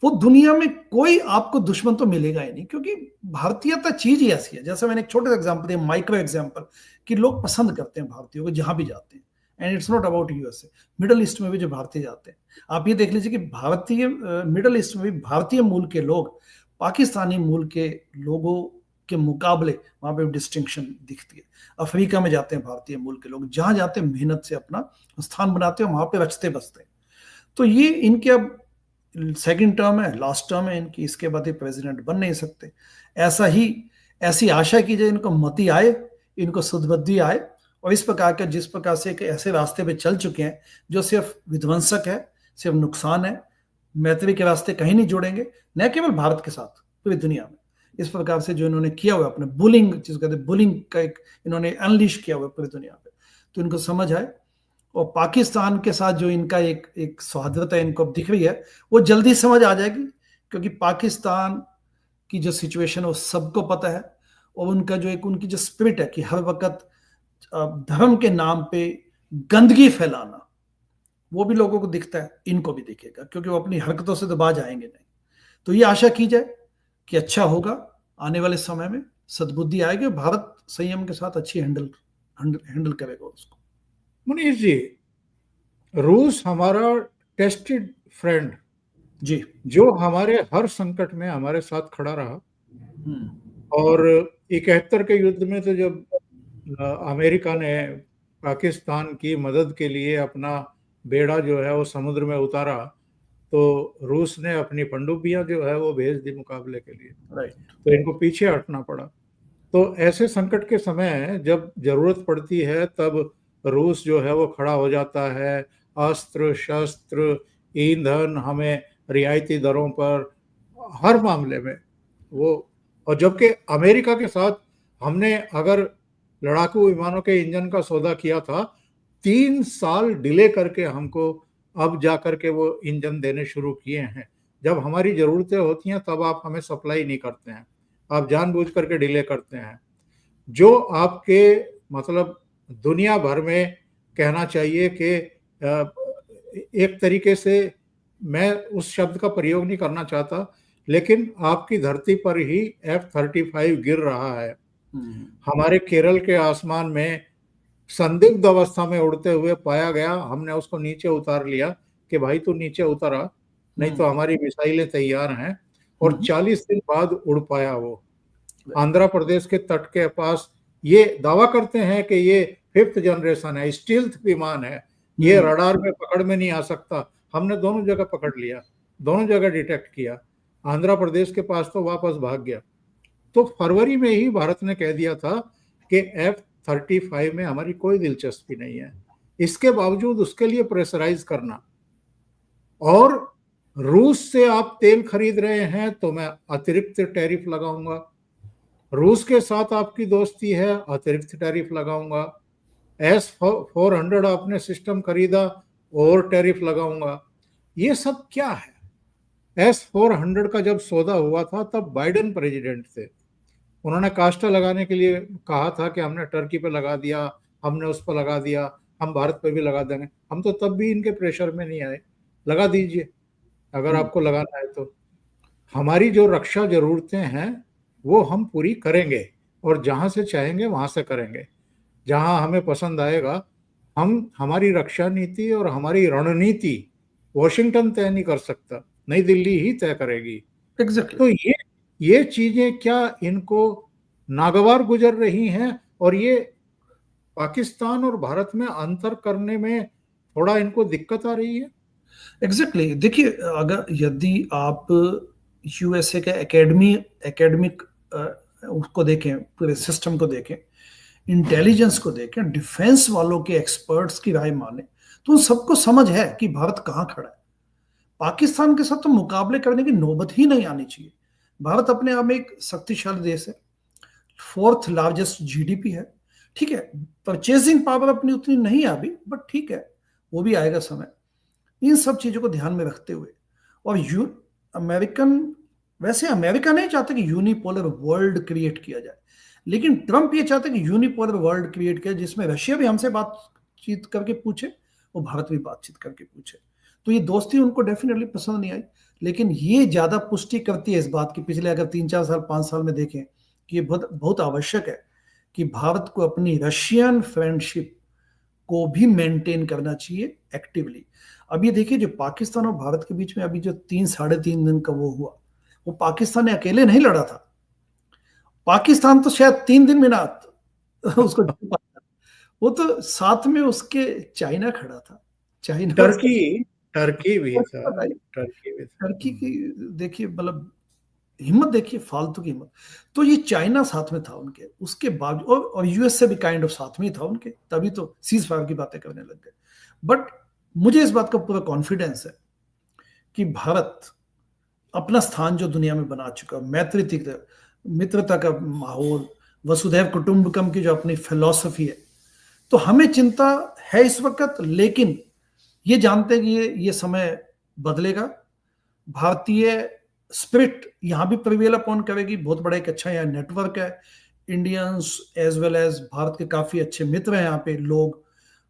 Speaker 2: वो दुनिया में कोई आपको दुश्मन तो मिलेगा ही नहीं, क्योंकि भारतीयता चीज ही ऐसी है। जैसे मैंने एक छोटा सा एग्जांपल दिया, माइक्रो एग्जांपल, कि लोग पसंद करते हैं भारतीयों को जहां भी जाते हैं, and it's not about USA, middle east में भी जो भारतीय जाते हैं, आप ये देख लीजिए कि भारतीय मिडल ईस्ट में भी भारतीय मूल के लोग पाकिस्तानी मूल के लोगों के मुकाबले वहां पे डिस्टिंक्शन दिखती है। अफ्रीका में जाते हैं भारतीय मूल के लोग, जहां जाते हैं मेहनत से अपना स्थान बनाते हैं, वहां पे रचते बसते हैं। तो ये इनके अब सेकंड टर्म है, लास्ट टर्म है इनकी, इसके बाद ये प्रेसिडेंट बन नहीं सकते। ऐसी आशा की जाए इनको मति आए, इनको सुधबुद्धि आए, और इस प्रकार का जिस प्रकार से एक ऐसे रास्ते पे चल चुके हैं जो सिर्फ विध्वंसक है, सिर्फ नुकसान है, मैत्री के रास्ते कहीं नहीं जुड़ेंगे, न केवल भारत के साथ पूरी दुनिया में। इस प्रकार से जो इन्होंने किया हुआ अपने बुलिंग, जिस कहते हैं बुलिंग का एक इन्होंने अनलिश किया हुआ पूरी दुनिया पे, तो इनको समझ आए। और पाकिस्तान के साथ जो इनका एक सौहार्दता इनको दिख रही है, वो जल्दी समझ आ जाएगी, क्योंकि पाकिस्तान की जो सिचुएशन है वो सबको पता है, और उनका जो उनकी जो स्पिरिट है कि हर वक्त धर्म के नाम पे गंदगी फैलाना, वो भी लोगों को दिखता है, इनको भी दिखेगा, क्योंकि वो अपनी हरकतों से तो बाज आएंगे नहीं। तो ये आशा की जाए कि अच्छा होगा, आने वाले समय में सद्बुद्धि आएगी, भारत संयम के साथ अच्छी हैंडल करेगा उसको।
Speaker 1: मुनीर जी, रूस हमारा टेस्टेड फ्रेंड
Speaker 2: जी,
Speaker 1: जो हमारे हर संकट में हमारे साथ खड़ा रहा, और 71 के युद्ध में तो जब अमेरिका ने पाकिस्तान की मदद के लिए अपना बेड़ा जो है वो समुद्र में उतारा, तो रूस ने अपनी पनडुब्बियां जो है वो भेज दी मुकाबले के लिए,
Speaker 2: राइट।
Speaker 1: तो इनको पीछे हटना पड़ा। तो ऐसे संकट के समय जब जरूरत पड़ती है तब रूस जो है वो खड़ा हो जाता है, अस्त्र शस्त्र ईंधन हमें रियायती दरों पर हर मामले में वो। और जबकि अमेरिका के साथ हमने अगर लड़ाकू विमानों के इंजन का सौदा किया था, 3 साल डिले करके हमको अब जा करके वो इंजन देने शुरू किए हैं। जब हमारी ज़रूरतें होती हैं तब आप हमें सप्लाई नहीं करते हैं, आप जानबूझ करके डिले करते हैं। जो आपके मतलब दुनिया भर में कहना चाहिए कि एक तरीके से मैं उस शब्द का प्रयोग नहीं करना चाहता, लेकिन आपकी धरती पर ही F-35 गिर रहा है। हमारे केरल के आसमान में संदिग्ध अवस्था में उड़ते हुए पाया गया, हमने उसको नीचे उतार लिया कि भाई तू नीचे उतरा, नहीं तो हमारी मिसाइलें तैयार हैं, और 40 दिन बाद उड़ पाया वो। आंध्र प्रदेश के तट के पास ये दावा करते हैं कि ये 5th जनरेशन है, स्टील्थ विमान है, ये रडार में पकड़ में नहीं आ सकता। हमने दोनों जगह पकड़ लिया, दोनों जगह डिटेक्ट किया। आंध्र प्रदेश के पास तो वापस भाग गया। तो फरवरी में ही भारत ने कह दिया था कि F-35 में हमारी कोई दिलचस्पी नहीं है। इसके बावजूद उसके लिए प्रेशराइज करना, और रूस से आप तेल खरीद रहे हैं तो मैं अतिरिक्त टैरिफ लगाऊंगा, रूस के साथ आपकी दोस्ती है अतिरिक्त टैरिफ लगाऊंगा, S-400 आपने सिस्टम खरीदा और टैरिफ लगाऊंगा। ये सब क्या है? S-400 का जब सौदा हुआ था तब बाइडेन प्रेसिडेंट थे, उन्होंने कास्टा लगाने के लिए कहा था कि हमने टर्की पे लगा दिया, हमने उस पर लगा दिया, हम भारत पे भी लगा देंगे। हम तो तब भी इनके प्रेशर में नहीं आए, लगा दीजिए अगर आपको लगाना है तो। हमारी जो रक्षा जरूरतें हैं वो हम पूरी करेंगे, और जहां से चाहेंगे वहां से करेंगे, जहां हमें पसंद आएगा। हम हमारी रक्षा नीति और हमारी रणनीति वॉशिंगटन तय नहीं कर सकता, नई दिल्ली ही तय करेगी।
Speaker 2: एग्जैक्टली।
Speaker 1: तो ये चीजें क्या इनको नागवार गुजर रही हैं, और ये पाकिस्तान और भारत में अंतर करने में थोड़ा इनको दिक्कत आ रही है।
Speaker 2: एग्जैक्टली। देखिए, अगर यदि आप यूएसए के एकेडमिक उसको देखें, पूरे सिस्टम को देखें, इंटेलिजेंस को देखें, डिफेंस वालों के एक्सपर्ट्स की राय माने, तो उन सबको समझ है कि भारत कहाँ खड़ा है। पाकिस्तान के साथ तो मुकाबले करने की नौबत ही नहीं आनी चाहिए। भारत अपने आप में एक शक्तिशाली देश है, 4th लार्जेस्ट जीडीपी है, ठीक है। परचेजिंग पावर अपनी उतनी नहीं है अभी, बट ठीक है, वो भी आएगा समय। इन सब चीजों को ध्यान में रखते हुए, और वैसे अमेरिका नहीं चाहते कि यूनिपोलर वर्ल्ड क्रिएट किया जाए, लेकिन ट्रंप ये चाहते कि यूनिपोलर वर्ल्ड क्रिएट किया जिसमें रशिया भी हमसे बातचीत करके पूछे और भारत भी बातचीत करके पूछे। तो ये दोस्ती उनको डेफिनेटली पसंद नहीं आई, लेकिन ये ज्यादा पुष्टि करती है इस बात की, पिछले अगर 3-4 साल 5 साल में देखें, कि ये बहुत बहुत आवश्यक है कि भारत को अपनी रशियन फ्रेंडशिप को भी मेंटेन करना चाहिए एक्टिवली। अब ये देखिए, जो पाकिस्तान और भारत के बीच में अभी जो 3-3.5 दिन का वो हुआ, वो पाकिस्तान ने अकेले नहीं लड़ा था। पाकिस्तान तो शायद 3 दिन में ना उसको वो तो साथ में उसके चाइना खड़ा था, चाइना
Speaker 1: टर्की भी था।
Speaker 2: टर्की की देखिए, मतलब हिम्मत देखिए, फालतू की हिम्मत। तो ये चाइना साथ में था उनके, उसके बाद और यूएस से भी काइंड ऑफ साथ में ही था उनके, तभी तो सीज फायर की बातें करने लग गए। बट मुझे इस बात का पूरा कॉन्फिडेंस है कि भारत अपना स्थान जो दुनिया में बना चुका, मित्रता का माहौल, वसुधैव कुटुंबकम की जो अपनी फिलॉसफी है, तो हमें चिंता है इस वक्त, लेकिन ये जानते हैं कि ये समय बदलेगा। भारतीय स्पिरिट यहाँ भी प्रिवेल अपॉन करेगी। बहुत बड़ा एक अच्छा यहाँ नेटवर्क है, Indians as well as Bharat के काफी अच्छे मित्र हैं यहाँ पे लोग,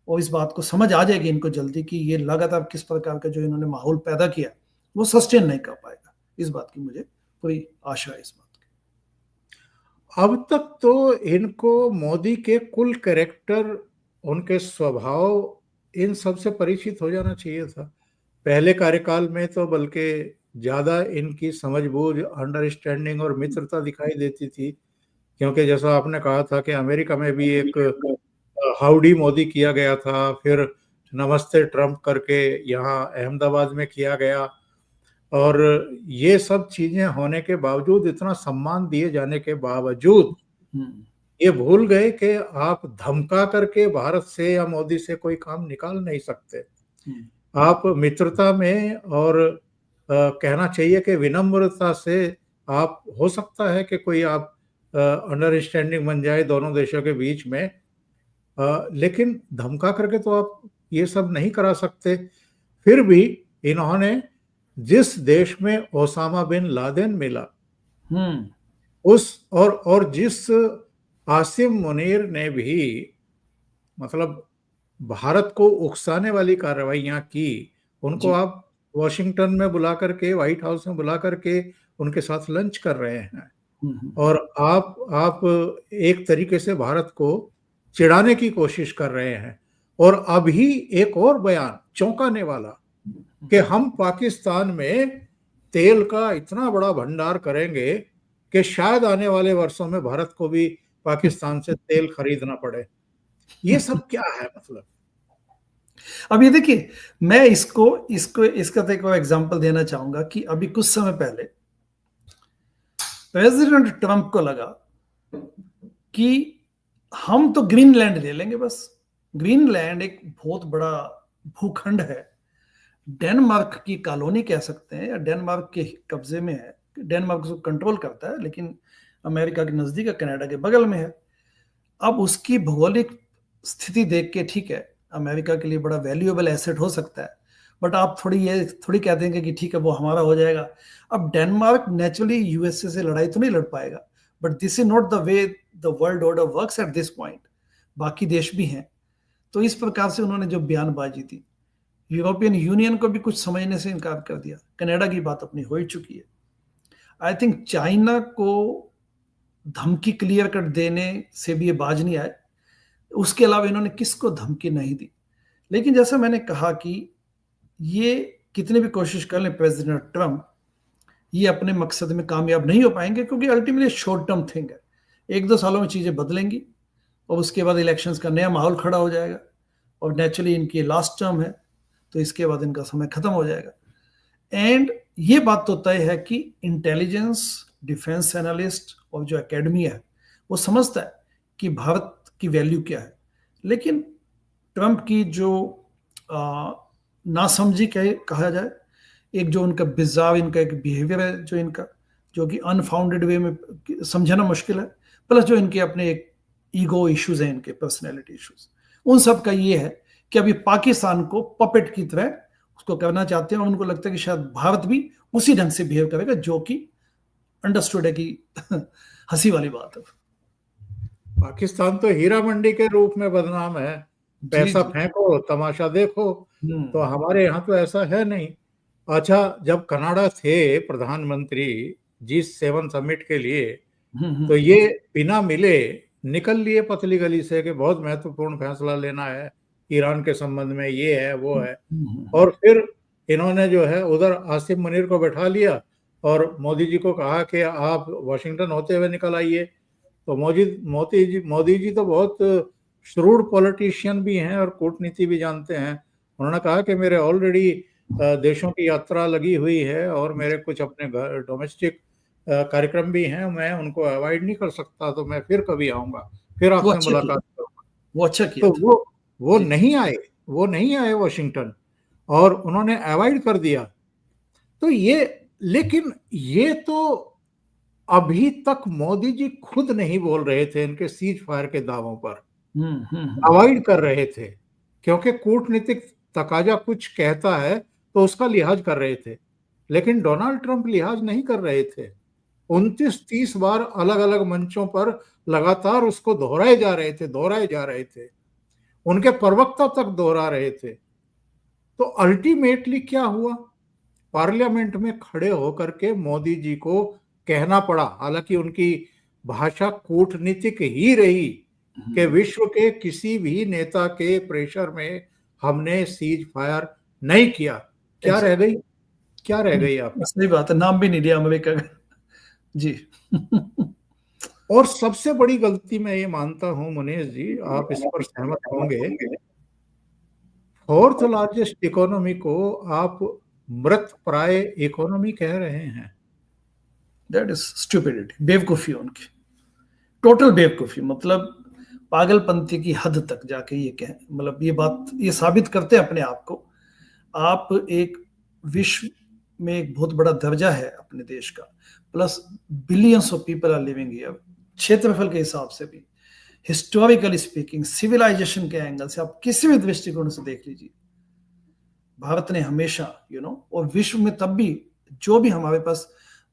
Speaker 2: और इस बात को समझ आ जाएगी इनको जल्दी कि ये लगातार किस प्रकार का जो इन्होंने माहौल पैदा किया वो सस्टेन नहीं कर पाएगा। इस बात की मुझे पूरी आशा है इस बात की।
Speaker 1: अब तक तो इनको मोदी के कुल कैरेक्टर, उनके स्वभाव, इन सब से परिचित हो जाना चाहिए था। पहले कार्यकाल में तो बल्कि ज़्यादा इनकी समझबूझ, अंडरस्टैंडिंग और मित्रता दिखाई देती थी, क्योंकि जैसा आपने कहा था कि अमेरिका में भी एक हाउडी मोदी किया गया था, फिर नमस्ते ट्रंप करके यहाँ अहमदाबाद में किया गया, और ये सब चीजें होने के बावजूद, इतना सम्मान दिए जाने के बावजूद, ये भूल गए कि आप धमका करके भारत से या मोदी से कोई काम निकाल नहीं सकते। आप मित्रता में और कहना चाहिए कि विनम्रता से आप, हो सकता है कि कोई आप अंडरस्टैंडिंग बन जाए दोनों देशों के बीच में, लेकिन धमका करके तो आप ये सब नहीं करा सकते। फिर भी इन्होंने जिस देश में ओसामा बिन लादेन मिला, उस और जिस आसिम मुनीर ने भी मतलब भारत को उकसाने वाली कार्रवाइयां की, उनको आप वॉशिंगटन में बुला करके, व्हाइट हाउस में बुला करके उनके साथ लंच कर रहे हैं, और आप एक तरीके से भारत को चिढ़ाने की कोशिश कर रहे हैं। और अभी एक और बयान चौंकाने वाला कि हम पाकिस्तान में तेल का इतना बड़ा भंडार करेंगे कि शायद आने वाले वर्षों में भारत को भी पाकिस्तान से तेल खरीदना पड़े। ये सब क्या है मतलब?
Speaker 2: अब ये देखिए, मैं इसका तो एक और एग्जांपल देना चाहूंगा कि अभी कुछ समय पहले प्रेसिडेंट ट्रंप को लगा कि हम तो ग्रीनलैंड ले लेंगे बस। ग्रीनलैंड एक बहुत बड़ा भूखंड है, डेनमार्क की कॉलोनी कह सकते हैं, या डेनमार्क के कब्जे में है। डेनमार्क उसको कंट्रोल करता है, लेकिन अमेरिका के नजदीक है, कनाडा के बगल में है। अब उसकी भौगोलिक स्थिति देख के ठीक है, अमेरिका के लिए बड़ा वैल्यूएबल एसेट हो सकता है, बट आप थोड़ी कह देंगे कि ठीक है वो हमारा हो जाएगा। अब डेनमार्क नेचुरली यूएसए से लड़ाई तो नहीं लड़ पाएगा, but this is not the way the world order works at this point. बाकी देश भी हैं। तो इस प्रकार से उन्होंने जो बयानबाजी दी, यूरोपियन यूनियन को भी कुछ समझने से इनकार कर दिया। कनाडा की बात अपनी हो ही चुकी है। आई थिंक चाइना को धमकी क्लियर कट देने से भी ये बाज नहीं आए। उसके अलावा इन्होंने किसको धमकी नहीं दी। लेकिन जैसा मैंने कहा कि ये कितने भी कोशिश कर लें प्रेसिडेंट ट्रंप, ये अपने मकसद में कामयाब नहीं हो पाएंगे, क्योंकि अल्टीमेटली शॉर्ट टर्म थिंग है। 1-2 सालों में चीजें बदलेंगी और उसके बाद इलेक्शंस का नया माहौल खड़ा हो जाएगा, और नेचुरली इनकी लास्ट टर्म है, तो इसके बाद इनका समय खत्म हो जाएगा। एंड ये बात तो तय है कि इंटेलिजेंस, डिफेंस एनालिस्ट और जो एकेडमी है वो समझता है कि भारत की वैल्यू क्या है। लेकिन ट्रंप की जो नासमझी कहा जाए, एक जो उनका बिजार, इनका एक बिहेवियर है जो कि अनफाउंडेड वे में समझना मुश्किल है, प्लस जो इनके अपने एक ईगो इश्यूज हैं, इनके पर्सनैलिटी इश्यूज, उन सब का ये है कि अभी पाकिस्तान को पपेट की तरह उसको करना चाहते हैं, और उनको लगता है कि शायद भारत भी उसी ढंग से बिहेव करेगा, जो कि अंडरस्टूड है कि हंसी वाली बात है।
Speaker 1: पाकिस्तान तो हीरा मंडी के रूप में बदनाम है, पैसा फेंको तमाशा देखो। तो हमारे यहाँ तो ऐसा है नहीं। अच्छा, जब कनाडा थे प्रधानमंत्री G7 समिट के लिए, तो ये बिना मिले निकल लिए पतली गली से कि बहुत महत्वपूर्ण फैसला लेना है ईरान के संबंध में, ये है वो है। और फिर इन्होंने जो है उधर आसिम मुनीर को बैठा लिया और मोदी जी को कहा कि आप वॉशिंगटन होते हुए निकल आइए। तो मोदी जी तो बहुत श्रूड पॉलिटिशियन भी हैं और कूटनीति भी जानते हैं। उन्होंने कहा कि मेरे ऑलरेडी देशों की यात्रा लगी हुई है और मेरे कुछ अपने डोमेस्टिक कार्यक्रम भी हैं, मैं उनको अवॉइड नहीं कर सकता, तो मैं फिर कभी आऊंगा, फिर आपसे मुलाकात करूंगा।
Speaker 2: वो अच्छा किया।
Speaker 1: तो वो नहीं आए वॉशिंगटन, और उन्होंने अवॉइड कर दिया। तो लेकिन ये तो अभी तक मोदी जी खुद नहीं बोल रहे थे इनके सीज फायर के दावों पर, अवॉइड कर रहे थे, क्योंकि कूटनीतिक तकाजा कुछ कहता है तो उसका लिहाज कर रहे थे। लेकिन डोनाल्ड ट्रंप लिहाज नहीं कर रहे थे। 29-30 बार अलग अलग मंचों पर लगातार उसको दोहराए जा रहे थे, उनके प्रवक्ता तक दोहरा रहे थे। तो अल्टीमेटली क्या हुआ? पार्लियामेंट में खड़े होकर के मोदी जी को कहना पड़ा, हालांकि उनकी भाषा कूटनीतिक ही रही, कि विश्व के किसी भी नेता के प्रेशर में हमने सीज फायर नहीं किया। क्या रह गई आप?
Speaker 2: सही बात है, नाम भी नहीं दिया अमेरिका का। जी।
Speaker 1: और सबसे बड़ी गलती मैं ये मानता हूं मुनीष जी, आप इस पर सहमत होंगे, 4th लार्जेस्ट इकोनॉमी को आप मृत प्राय इकोनॉमी कह रहे हैं।
Speaker 2: दैट इज स्टूपिडिटी, बेवकूफी उनकी, टोटल बेवकूफी, मतलब पागलपंती की हद तक जाके ये कहें, मतलब ये बात ये साबित करते हैं अपने आप को। आप एक विश्व में एक बहुत बड़ा दर्जा है अपने देश का, plus billions of people are living here, क्षेत्रफल के हिसाब से भी, हिस्टोरिकली स्पीकिंग, सिविलाइजेशन के एंगल से, आप किसी भी दृष्टिकोण से देख लीजिए, भारत ने हमेशा और विश्व में तब भी जो भी हमारे पास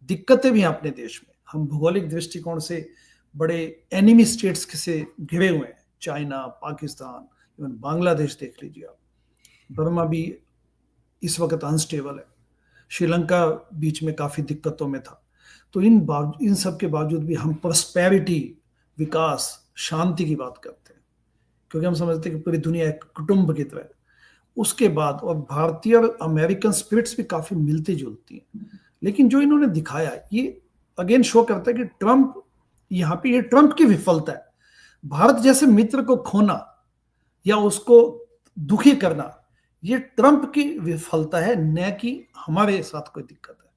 Speaker 2: दिक्कतें भी हैं अपने देश में, हम भौगोलिक दृष्टिकोण से बड़े एनिमी स्टेट्स से घिरे हुए हैं, चाइना, पाकिस्तान, इवन बांग्लादेश देख लीजिए आप, बर्मा भी इस वक्त अनस्टेबल है, श्रीलंका बीच में काफी दिक्कतों में था। तो इन सब के बावजूद भी हम प्रॉस्पेरिटी, विकास, शांति की बात करते हैं, क्योंकि हम समझते हैं कि पूरी दुनिया एक कुटुंब की तरह। उसके बाद और भारतीय और अमेरिकन स्पिरिट्स भी काफी मिलती जुलती हैं, लेकिन जो इन्होंने दिखाया ये अगेन शो करता है कि ट्रंप, यहाँ पे ये ट्रंप की विफलता है। भारत जैसे मित्र को खोना या उसको दुखी करना, ये ट्रंप की विफलता है, न कि हमारे साथ कोई दिक्कत है।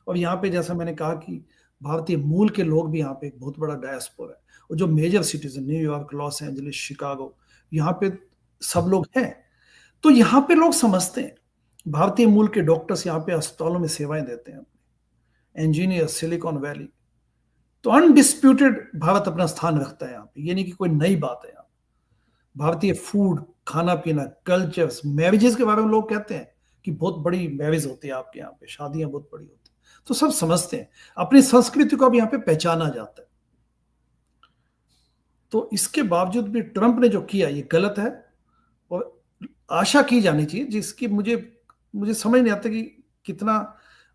Speaker 2: और यहाँ पे जैसा मैंने कहा कि भारतीय मूल के लोग भी यहाँ पे एक बहुत बड़ा डायस्पोरा है, और जो major cities, New York, Los Angeles, Chicago, यहाँ पे सब लोग हैं। तो यहाँ पे लोग समझते हैं, भारतीय मूल के डॉक्टर्स यहाँ पे अस्पतालों में सेवाएं देते हैं, इंजीनियर, सिलिकॉन वैली। तो अनडिस्प्यूटेड भारत अपना स्थान रखता है यहाँ पे, ये नहीं कि कोई नई बात है। यहाँ भारतीय फूड, खाना पीना, कल्चर्स, मैरिजेस के बारे में लोग कहते हैं कि बहुत बड़ी मैरिज होती है आपके यहाँ पे, शादियां बहुत बड़ी होती है, तो सब समझते हैं, अपनी संस्कृति को अब यहाँ पे पहचाना जाता है। तो इसके बावजूद भी ट्रंप ने जो किया ये गलत है, और आशा की जानी चाहिए, जिसकी मुझे समझ नहीं आता कि कितना,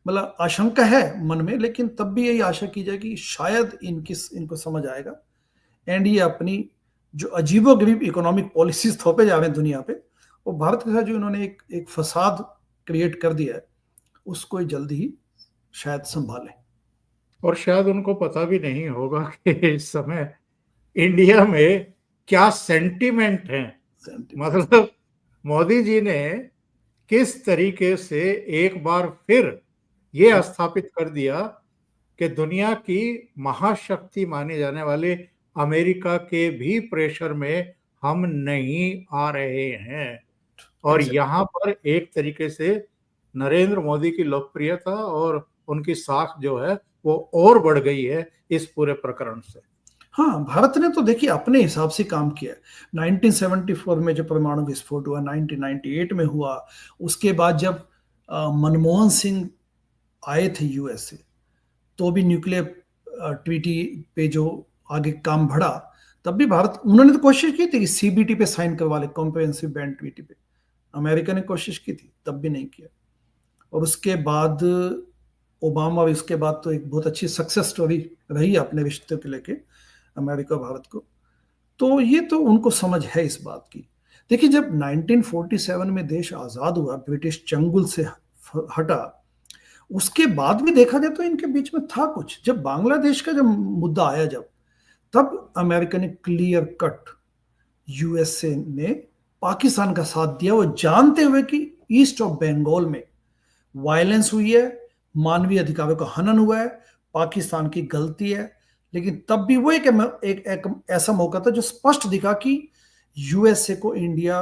Speaker 2: मतलब आशंका है मन में, लेकिन तब भी यही आशा की जाए कि शायद इनको समझ आएगा, एंड ये अपनी जो अजीबोगरीब इकोनॉमिक पॉलिसीज थोपे जा रहे हैं दुनिया पे, और भारत के साथ जो इन्होंने एक फसाद क्रिएट कर दिया है, उसको जल्दी ही शायद संभालें।
Speaker 1: और शायद उनको पता भी नहीं होगा कि इस समय इंडिया में क्या सेंटिमेंट है। मतलब मोदी जी ने किस तरीके से एक बार फिर ये स्थापित कर दिया कि दुनिया की महाशक्ति माने जाने वाले अमेरिका के भी प्रेशर में हम नहीं आ रहे हैं। और यहाँ पर एक तरीके से नरेंद्र मोदी की लोकप्रियता और उनकी साख जो है वो और बढ़ गई है इस पूरे प्रकरण से।
Speaker 2: हाँ, भारत ने तो देखिए अपने हिसाब से काम किया है। 1974 में जब परमाणु विस्फोट हुआ, 1998 में हुआ, उसके बाद जब मनमोहन सिंह आए थे यूएस से, तो भी न्यूक्लियर ट्रीटी पे जो आगे काम बढ़ा, तब भी भारत, उन्होंने तो कोशिश की थी कि सीबीटी पे साइन करवा ले, कॉम्प्रिहेंसिव बैंड ट्रीटी पे, अमेरिका ने कोशिश की थी, तब भी नहीं किया। और उसके बाद ओबामा, और इसके बाद तो एक बहुत अच्छी सक्सेस स्टोरी रही अपने रिश्ते को लेके अमेरिका भारत को। तो ये तो उनको समझ है इस बात की। देखिए, जब 1947 में देश आजाद हुआ, ब्रिटिश चंगुल से हटा, उसके बाद भी देखा जाए तो इनके बीच में था कुछ। जब बांग्लादेश का जब मुद्दा आया, जब तब अमेरिका ने क्लियर कट, यूएसए ने पाकिस्तान का साथ दिया, वो जानते हुए कि ईस्ट ऑफ बंगाल में वायलेंस हुई है, मानवीय अधिकारों का हनन हुआ है, पाकिस्तान की गलती है। लेकिन तब भी वो एक ऐसा मौका था जो स्पष्ट दिखा कि यूएसए को इंडिया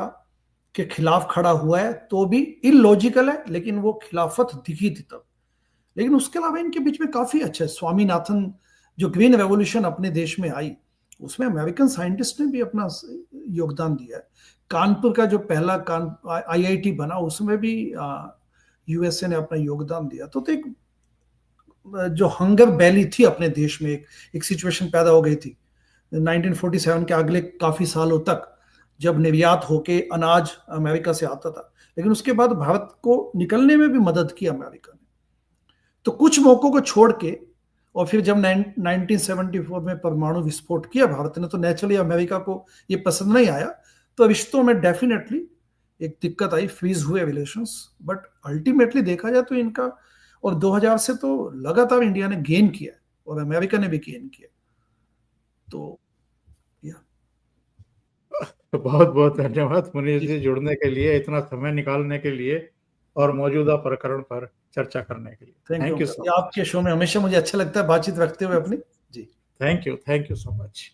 Speaker 2: के खिलाफ खड़ा हुआ है, तो भी इलॉजिकल है, लेकिन वो खिलाफत दिखी थी तब। लेकिन उसके अलावा इनके बीच में काफी अच्छा है। स्वामीनाथन जो ग्रीन रेवोल्यूशन अपने देश में आई, उसमें अमेरिकन साइंटिस्ट ने भी अपना योगदान दिया है। कानपुर का जो पहला आईआईटी बना, उसमें भी यूएसए ने अपना योगदान दिया। तो एक जो हंगर बैली थी अपने देश में, एक सिचुएशन पैदा हो गई थी 1947 के अगले काफी सालों तक, जब निर्यात होके अनाज अमेरिका से आता था, लेकिन उसके बाद भारत को निकलने में भी मदद की अमेरिका ने। तो कुछ मौकों को छोड़ के, और फिर जब 1974 में परमाणु विस्फोट किया भारत ने, तो नेचुरली अमेरिका को ये पसंद नहीं आया, तो रिश्तों में डेफिनेटली एक दिक्कत आई, फ्रीज हुए रिलेशंस। बट अल्टीमेटली देखा जाए तो इनका, और 2000 से तो लगातार इंडिया ने गेन किया और अमेरिका ने भी गेन किया। तो
Speaker 1: बहुत बहुत धन्यवाद मुनीष जी, जुड़ने के लिए, इतना समय निकालने के लिए। और मौजूदा प्रकरण पर चर्चा करने के लिए। Thank you so much.
Speaker 2: आपके शो में हमेशा मुझे अच्छा लगता है बातचीत रखते हुए अपनी। जी
Speaker 1: थैंक यू सो मच।